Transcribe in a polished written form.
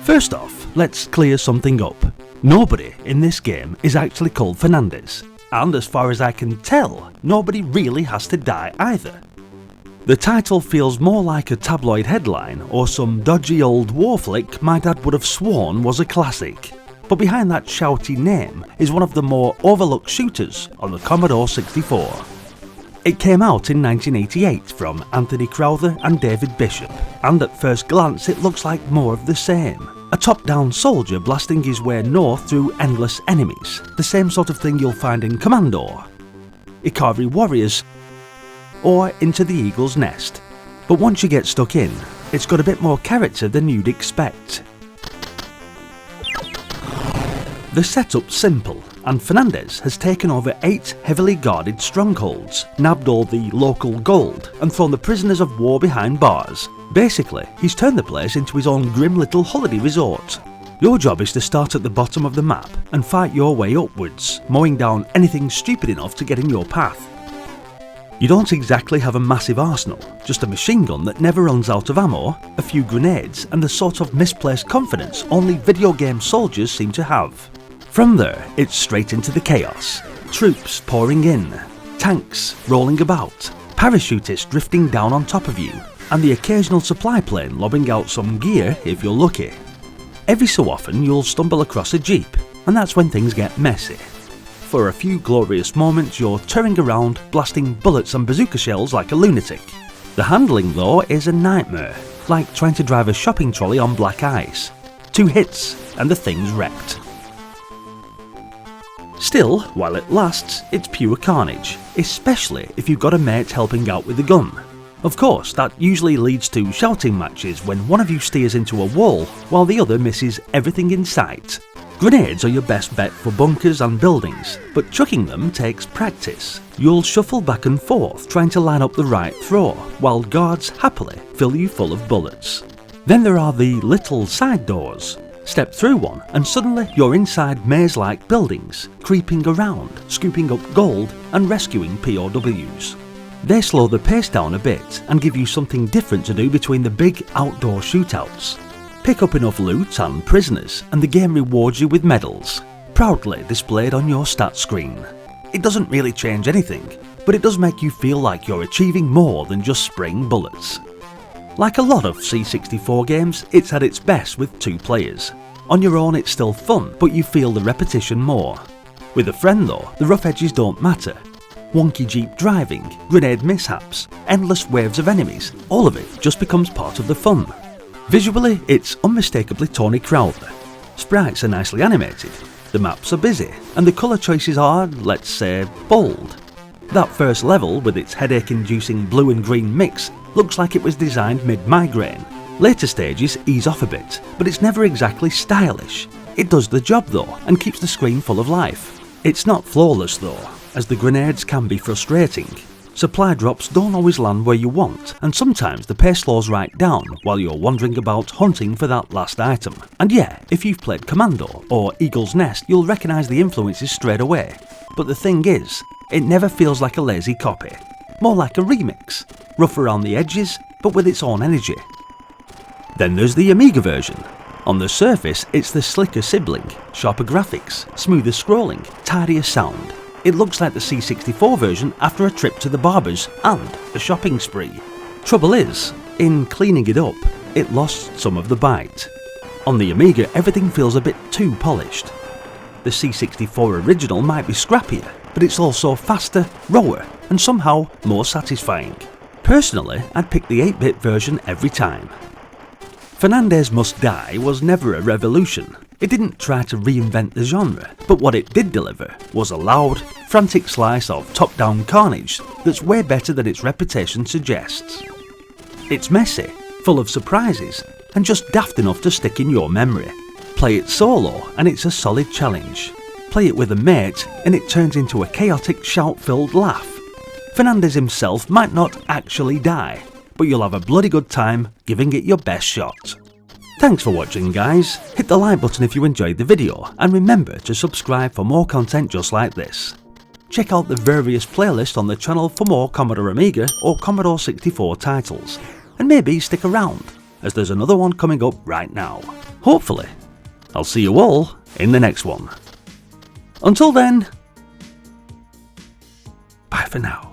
First off, let's clear something up. Nobody in this game is actually called Fernandez, and as far as I can tell, nobody really has to die either. The title feels more like a tabloid headline or some dodgy old war flick my dad would have sworn was a classic. But behind that shouty name is one of the more overlooked shooters on the Commodore 64. It came out in 1988 from Antony Crowther and David Bishop, and at first glance it looks like more of the same. A top-down soldier blasting his way north through endless enemies, the same sort of thing you'll find in Commando, Ikari Warriors, or Into the Eagle's Nest. But once you get stuck in, it's got a bit more character than you'd expect. The setup's simple, and Fernandez has taken over 8 heavily guarded strongholds, nabbed all the local gold, and thrown the prisoners of war behind bars. Basically, he's turned the place into his own grim little holiday resort. Your job is to start at the bottom of the map and fight your way upwards, mowing down anything stupid enough to get in your path. You don't exactly have a massive arsenal, just a machine gun that never runs out of ammo, a few grenades, and the sort of misplaced confidence only video game soldiers seem to have. From there, it's straight into the chaos. Troops pouring in, tanks rolling about, parachutists drifting down on top of you, and the occasional supply plane lobbing out some gear if you're lucky. Every so often you'll stumble across a jeep, and that's when things get messy. For a few glorious moments you're tearing around, blasting bullets and bazooka shells like a lunatic. The handling though is a nightmare, like trying to drive a shopping trolley on black ice. 2 hits and the thing's wrecked. Still, while it lasts, it's pure carnage, especially if you've got a mate helping out with the gun. Of course, that usually leads to shouting matches when one of you steers into a wall while the other misses everything in sight. Grenades are your best bet for bunkers and buildings, but chucking them takes practice. You'll shuffle back and forth trying to line up the right throw, while guards happily fill you full of bullets. Then there are the little side doors. Step through one and suddenly you're inside maze-like buildings, creeping around, scooping up gold and rescuing POWs. They slow the pace down a bit and give you something different to do between the big outdoor shootouts. Pick up enough loot and prisoners and the game rewards you with medals, proudly displayed on your stat screen. It doesn't really change anything, but it does make you feel like you're achieving more than just spraying bullets. Like a lot of C64 games, it's at its best with 2 players. On your own it's still fun, but you feel the repetition more. With a friend though, the rough edges don't matter. Wonky jeep driving, grenade mishaps, endless waves of enemies, all of it just becomes part of the fun. Visually, it's unmistakably Antony Crowther. Sprites are nicely animated, the maps are busy, and the colour choices are, let's say, bold. That first level, with its headache-inducing blue and green mix, looks like it was designed mid-migraine. Later stages ease off a bit, but it's never exactly stylish. It does the job though, and keeps the screen full of life. It's not flawless though, as the grenades can be frustrating. Supply drops don't always land where you want, and sometimes the pace slows right down while you're wandering about hunting for that last item. And yeah, if you've played Commando or Eagle's Nest, you'll recognise the influences straight away. But the thing is, it never feels like a lazy copy. More like a remix, rough around the edges, but with its own energy. Then there's the Amiga version. On the surface, it's the slicker sibling, sharper graphics, smoother scrolling, tidier sound. It looks like the C64 version after a trip to the barbers and a shopping spree. Trouble is, in cleaning it up, it lost some of the bite. On the Amiga, everything feels a bit too polished. The C64 original might be scrappier, but it's also faster, rawer, and somehow more satisfying. Personally, I'd pick the 8-bit version every time. Fernandez Must Die was never a revolution. It didn't try to reinvent the genre, but what it did deliver was a loud, frantic slice of top-down carnage that's way better than its reputation suggests. It's messy, full of surprises, and just daft enough to stick in your memory. Play it solo and it's a solid challenge. Play it with a mate and it turns into a chaotic, shout-filled laugh. Fernandez himself might not actually die, but you'll have a bloody good time giving it your best shot. Thanks for watching guys, hit the like button if you enjoyed the video and remember to subscribe for more content just like this. Check out the various playlists on the channel for more Commodore Amiga or Commodore 64 titles, and maybe stick around as there's another one coming up right now. Hopefully, I'll see you all in the next one. Until then, bye for now.